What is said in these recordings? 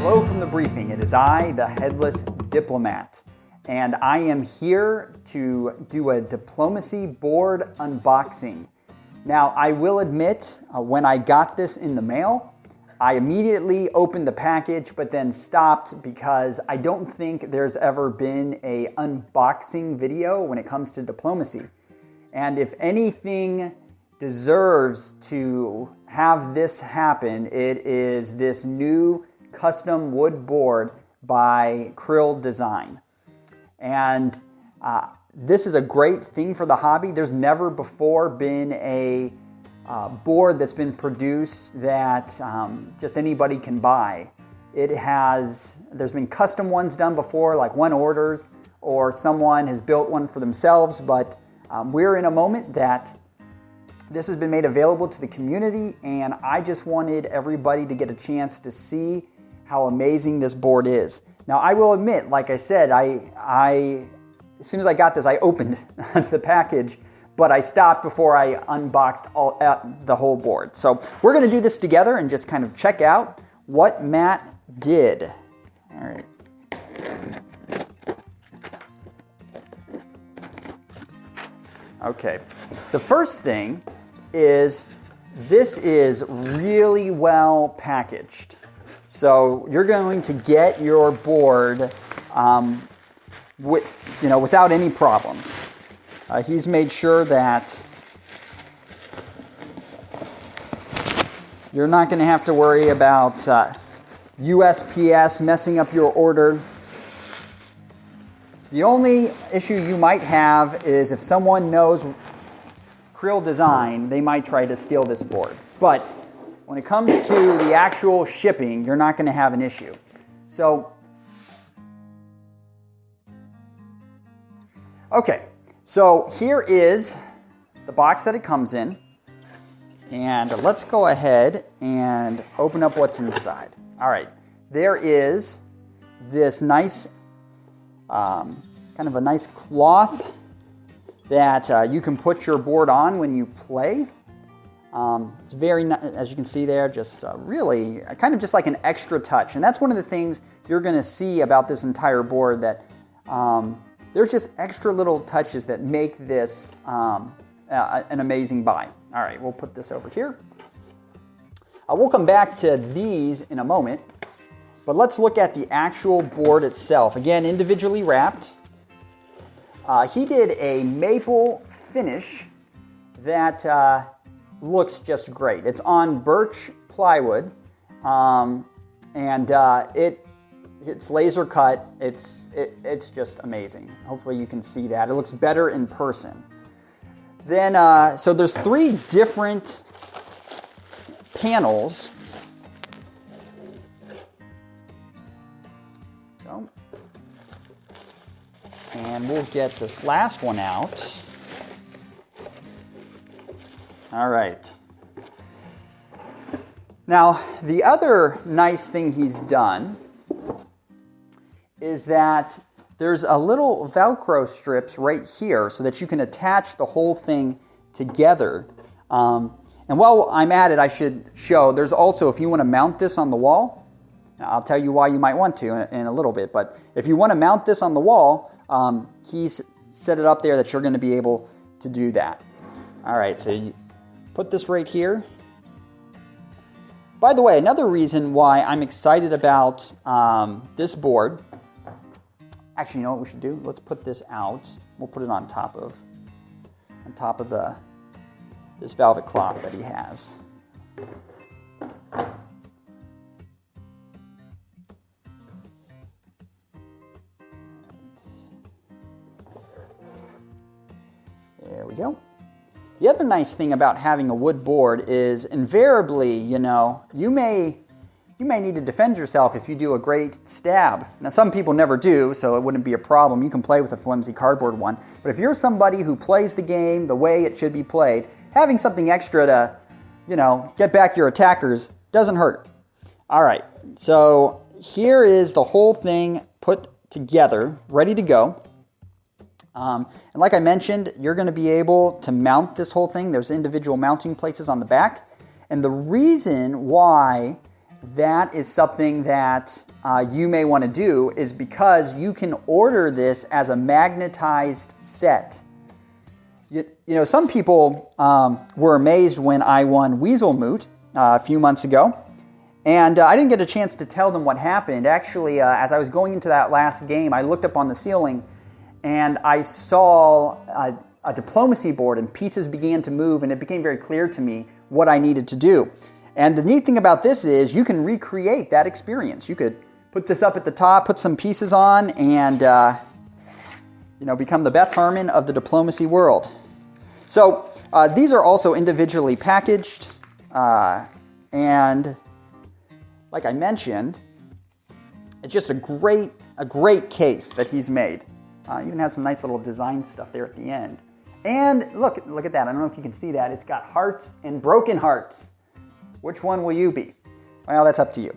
Hello from the briefing. It is I, the Headless Diplomat, and I am here to do a diplomacy board unboxing. Now, I will admit, when I got this in the mail, I immediately opened the package, but then stopped because I don't think there's ever been an unboxing video when it comes to diplomacy. And if anything deserves to have this happen, it is this new custom wood board by Krill Design. And this is a great thing for the hobby. There's never before been a board that's been produced that just anybody can buy. There's been custom ones done before, like one orders, or someone has built one for themselves, but we're in a moment that this has been made available to the community, and I just wanted everybody to get a chance to see how amazing this board is. Now, I will admit, like I said, I as soon as I got this, I opened the package, but I stopped before I unboxed the whole board. So we're going to do this together and just kind of check out what Matt did. All right. Okay, the first thing is this is really well packaged. So you're going to get your board without any problems. He's made sure that you're not going to have to worry about USPS messing up your order. The only issue you might have is if someone knows Krill Design, they might try to steal this board. But when it comes to the actual shipping, you're not going to have an issue. So, okay, so here is the box that it comes in. And let's go ahead and open up what's inside. All right, there is this nice kind of a nice cloth that you can put your board on when you play. It's very, as you can see there, just really kind of just like an extra touch. And that's one of the things you're going to see about this entire board, that there's just extra little touches that make this an amazing buy. All right, we'll put this over here. We'll come back to these in a moment, but let's look at the actual board itself. Again, individually wrapped. He did a maple finish that looks just great. It's on birch plywood, and it's laser cut. It's just amazing. Hopefully you can see that. It looks better in person. Then, so there's 3 different panels. So, and we'll get this last one out. All right. Now, the other nice thing he's done is that there's a little Velcro strips right here so that you can attach the whole thing together. And while I'm at it, I should show, there's also, if you want to mount this on the wall, I'll tell you why you might want to in a little bit, but if you want to mount this on the wall, he's set it up there that you're going to be able to do that. All right, so you put this right here. By the way, another reason why I'm excited about this board, actually, you know what we should do? Let's put this out. We'll put it on top of this velvet cloth that he has. There we go. The other nice thing about having a wood board is invariably, you may need to defend yourself if you do a great stab. Now, some people never do, so it wouldn't be a problem. You can play with a flimsy cardboard one. But if you're somebody who plays the game the way it should be played, having something extra to, get back your attackers doesn't hurt. All right, so here is the whole thing put together, ready to go. And like I mentioned, you're going to be able to mount this whole thing. There's individual mounting places on the back. And the reason why that is something that you may want to do, is because you can order this as a magnetized set. You know, some people were amazed when I won Weasel Moot a few months ago, and I didn't get a chance to tell them what happened. Actually, as I was going into that last game, I looked up on the ceiling and I saw a diplomacy board, and pieces began to move, and it became very clear to me what I needed to do. And the neat thing about this is you can recreate that experience. You could put this up at the top, put some pieces on, and become the Beth Harmon of the diplomacy world. So these are also individually packaged, and like I mentioned, it's just a great case that he's made. Even has some nice little design stuff there at the end. And look at that. I don't know if you can see that. It's got hearts and broken hearts. Which one will you be? Well, that's up to you.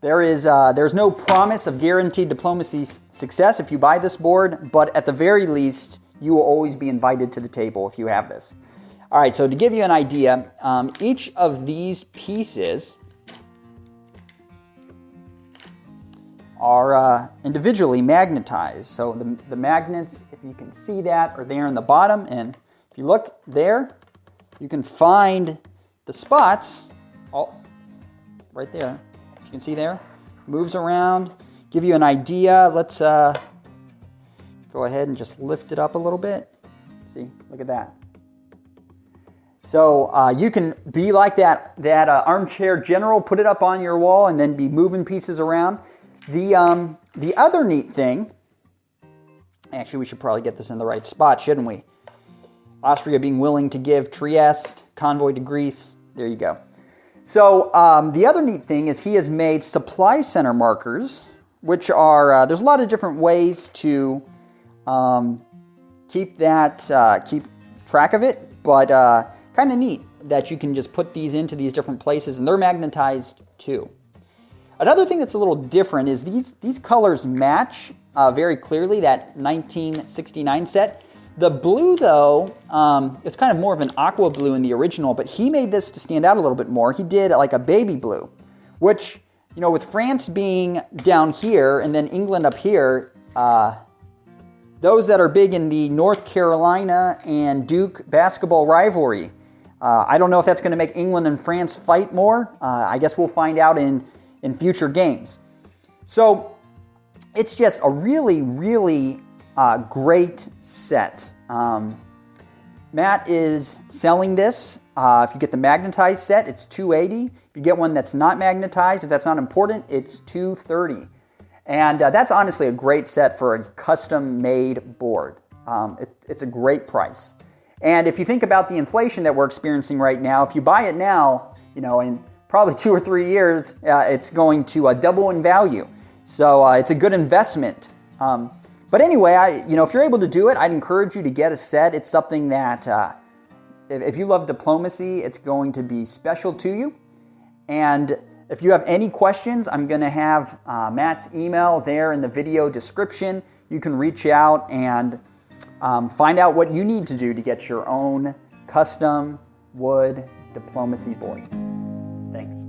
There's no promise of guaranteed diplomacy success if you buy this board, but at the very least, you will always be invited to the table if you have this. All right, so to give you an idea, each of these pieces are individually magnetized. So the magnets, if you can see that, are there in the bottom. And if you look there, you can find the spots all right there. If you can see there, moves around, give you an idea. Let's go ahead and just lift it up a little bit. See, look at that. So you can be like that armchair general, put it up on your wall, and then be moving pieces around. The other neat thing, actually we should probably get this in the right spot, shouldn't we? Austria being willing to give Trieste, convoy to Greece, there you go. So the other neat thing is he has made supply center markers, which are, there's a lot of different ways to keep track of it, but kind of neat that you can just put these into these different places, and they're magnetized too. Another thing that's a little different is these colors match very clearly that 1969 set. The blue, though, it's kind of more of an aqua blue in the original, but he made this to stand out a little bit more. He did like a baby blue, which, you know, with France being down here and then England up here, those that are big in the North Carolina and Duke basketball rivalry, I don't know if that's going to make England and France fight more. I guess we'll find out in future games. So it's just a really, really great set. Matt is selling this. If you get the magnetized set, it's $280. If you get one that's not magnetized, if that's not important, it's $230. And that's honestly a great set for a custom-made board. It's a great price. And if you think about the inflation that we're experiencing right now, if you buy it now, you know, in probably 2 or 3 years, it's going to double in value. So it's a good investment. But anyway, if you're able to do it, I'd encourage you to get a set. It's something that, if you love diplomacy, it's going to be special to you. And if you have any questions, I'm going to have Matt's email there in the video description. You can reach out and find out what you need to do to get your own custom wood diplomacy board. Thanks.